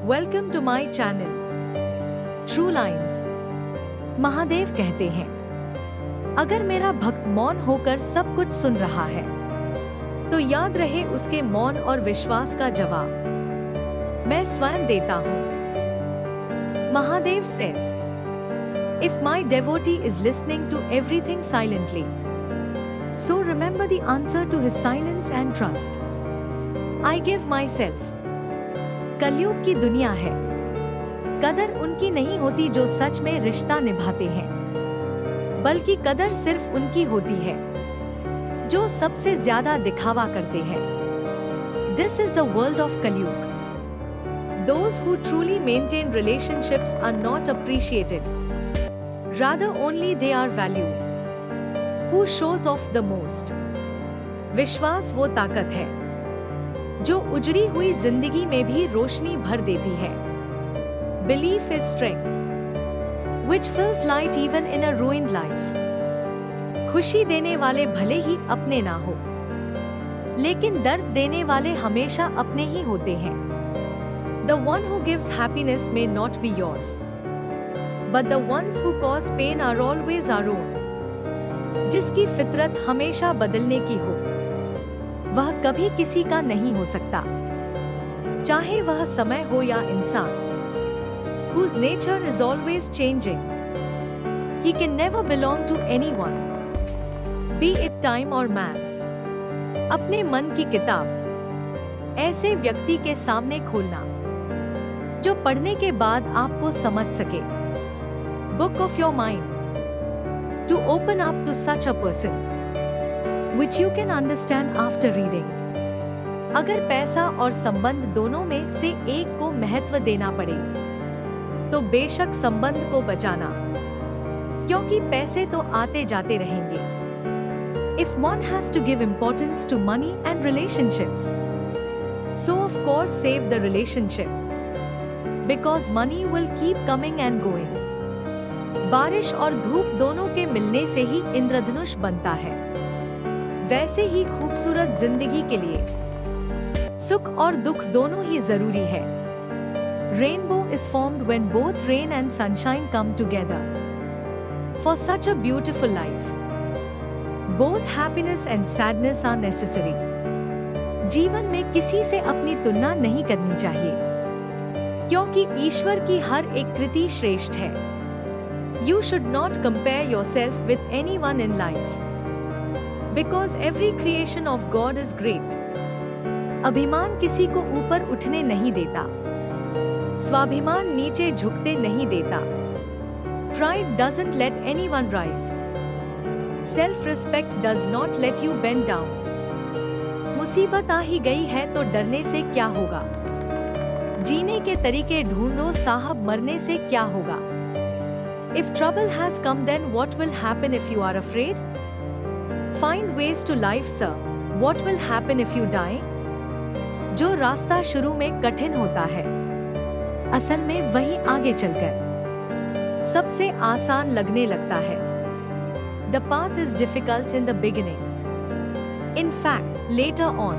Welcome to my channel true lines. Mahadev कहते हैं, अगर मेरा भक्त मौन होकर सब कुछ सुन रहा है तो याद रहे उसके मौन और विश्वास का जवाब मैं स्वयं देता हूँ। Mahadev says, if my devotee is listening to everything silently, so remember the answer to his silence and trust. I give myself. कलयुग की दुनिया है, कदर उनकी नहीं होती जो सच में रिश्ता निभाते हैं, बल्कि कदर सिर्फ उनकी होती है जो सबसे ज्यादा दिखावा करते हैं। This is the world of Kalyug. Those who truly maintain relationships are not appreciated. Rather only they are valued. Who shows off the most? विश्वास वो ताकत है जो उजड़ी हुई जिंदगी में भी रोशनी भर देती है। Belief is strength, which fills light even in a ruined life. खुशी देने वाले भले ही अपने ना हो, लेकिन दर्द देने वाले हमेशा अपने ही होते हैं। The one who gives happiness may not be yours, but the ones who cause pain are always our own. जिसकी फितरत हमेशा बदलने की हो, वह कभी किसी का नहीं हो सकता, चाहे वह समय हो या इंसान। Whose nature is always changing. He can never belong to anyone, be it time or man. अपने मन की किताब ऐसे व्यक्ति के सामने खोलना जो पढ़ने के बाद आपको समझ सके। Book of your mind. To open up to such a person, which you can understand after reading. अगर पैसा और संबंध दोनों में से एक को महत्व देना पड़े, तो बेशक संबंध को बचाना, क्योंकि पैसे तो आते जाते रहेंगे। If one has to give importance to money and relationships, so of course save the relationship, because money will keep coming and going. बारिश और धूप दोनों के मिलने से ही इंद्रधनुष बनता है, वैसे ही खूबसूरत जिंदगी के लिए सुख और दुख दोनों ही जरूरी है। Rainbow is formed when both rain and sunshine come together. For such a beautiful life, both happiness and sadness are necessary. जीवन में किसी से अपनी तुलना नहीं करनी चाहिए, क्योंकि ईश्वर की हर एक कृति श्रेष्ठ है। You should not compare yourself with anyone in life, because every creation of God is great. अभिमान किसी को ऊपर उठने नहीं देता, स्वाभिमान नीचे झुकते नहीं देता। Pride doesn't let anyone rise. Self-respect does not let you bend down. मुसीबत आ ही गई है तो डरने से क्या होगा? जीने के तरीके ढूंढो साहब, मरने से क्या होगा? If trouble has come, then what will happen if you are afraid? Find ways to life, sir. What will happen if you die? जो रास्ता शुरू में कठिन होता है, असल में वही आगे चलकर सबसे आसान लगने लगता है। The path is difficult in the beginning. In fact, later on,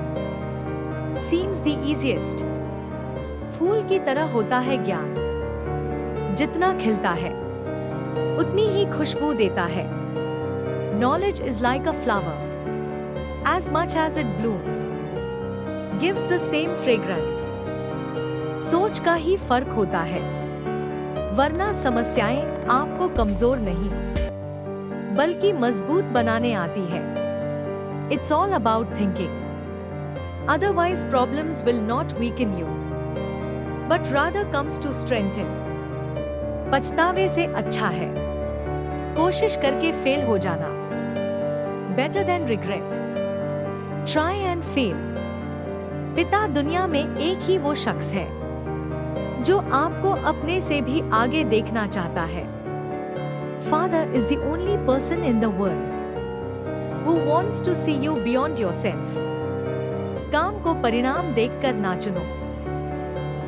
seems the easiest. फूल की तरह होता है ज्ञान, जितना खिलता है उतनी ही खुशबू देता है। Knowledge is like a flower. As much as it blooms, gives the same fragrance. सोच का ही फर्क होता है, वरना समस्याएं आपको कमजोर नहीं बल्कि मजबूत बनाने आती है। It's all about thinking. Otherwise problems will not weaken you, but rather comes to strengthen. पछतावे से अच्छा है कोशिश करके फेल हो जाना। Better than regret. Try and fail. पिता दुनिया में एक ही वो शख्स है जो आपको अपने से भी आगे देखना चाहता है। Father is the only person in the world who wants to see you beyond yourself. काम को परिणाम देखकर ना चुनो,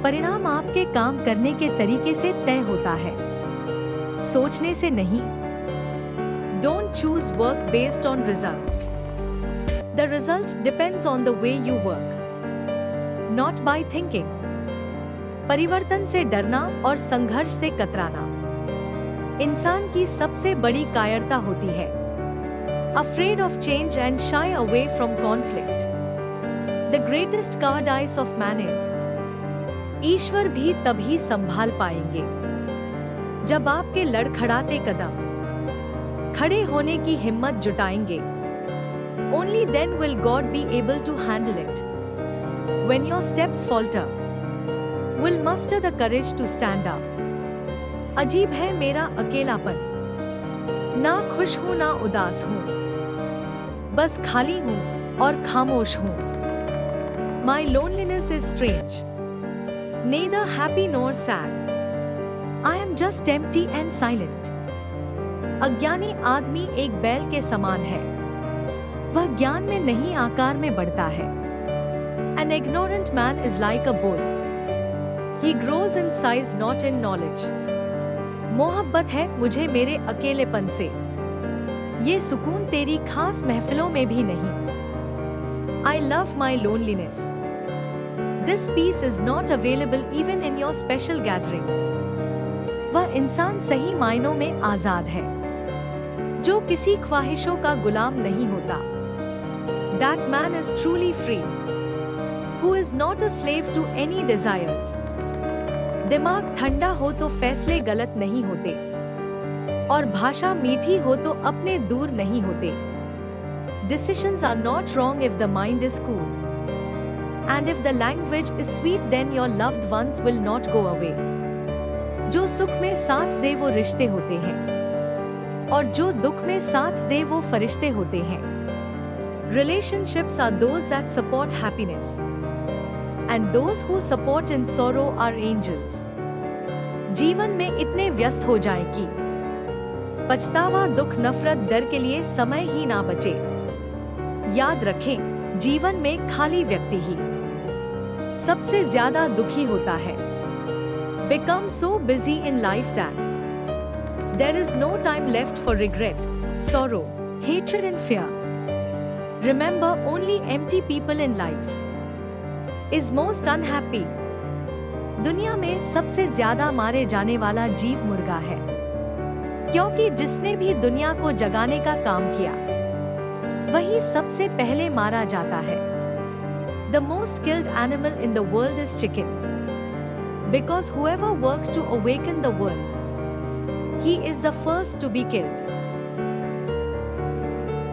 परिणाम आपके काम करने के तरीके से तय होता है, सोचने से नहीं। Don't choose work based on results. The result depends on the way you work, not by thinking. परिवर्तन से डरना और संघर्ष से कतराना इंसान की सबसे बड़ी कायरता होती है। Afraid of change and shy away from conflict. The greatest cowardice of man is. ईश्वर भी तभी संभाल पाएंगे जब आपके लड़खड़ाते कदम खड़े होने की हिम्मत जुटाएंगे। Only then will God be able to handle it. When your steps falter, will muster the courage to stand up. अजीब है मेरा अकेलापन, ना खुश हूं ना उदास हूं, बस खाली हूं और खामोश हूं। My loneliness is strange, neither happy nor sad. I am just empty and silent. अज्ञानी आदमी एक बैल के समान है, वह ज्ञान में नहीं आकार में बढ़ता है। An ignorant man is like a bull. He grows in size not in knowledge. मोहब्बत है मुझे मेरे अकेलेपन से, ये सुकून तेरी खास महफिलों में भी नहीं। I love my loneliness. This peace is not available even in your special gatherings. वह इंसान सही मायनों में आजाद है, जो किसी ख्वाहिशों का गुलाम नहीं होता। That man is truly free, who is not a slave to any desires. दिमाग ठंडा हो तो फैसले गलत नहीं होते, और भाषा मीठी हो तो अपने दूर नहीं होते। Decisions are not wrong if the mind is cool. And if the language is sweet then your loved ones will not go away. जो सुख में साथ दे वो रिश्ते होते हैं, और जो दुख में साथ दे वो फरिश्ते होते हैं। Relationships are those that support happiness. And those who support in sorrow are angels. जीवन में इतने व्यस्त हो जाएं कि पछतावा दुख नफरत डर के लिए समय ही ना बचे। याद रखें, जीवन में खाली व्यक्ति ही सबसे ज्यादा दुखी होता है। Become so busy in life that there is no time left for regret, sorrow, hatred and fear. Remember, only empty people in life is most unhappy. दुनिया में सबसे ज्यादा मारे जाने वाला जीव मुर्गा है, क्योंकि जिसने भी दुनिया को जगाने का काम किया वही सबसे पहले मारा जाता है। The most killed animal in the world is chicken, because whoever worked to awaken the world, he is the first to be killed.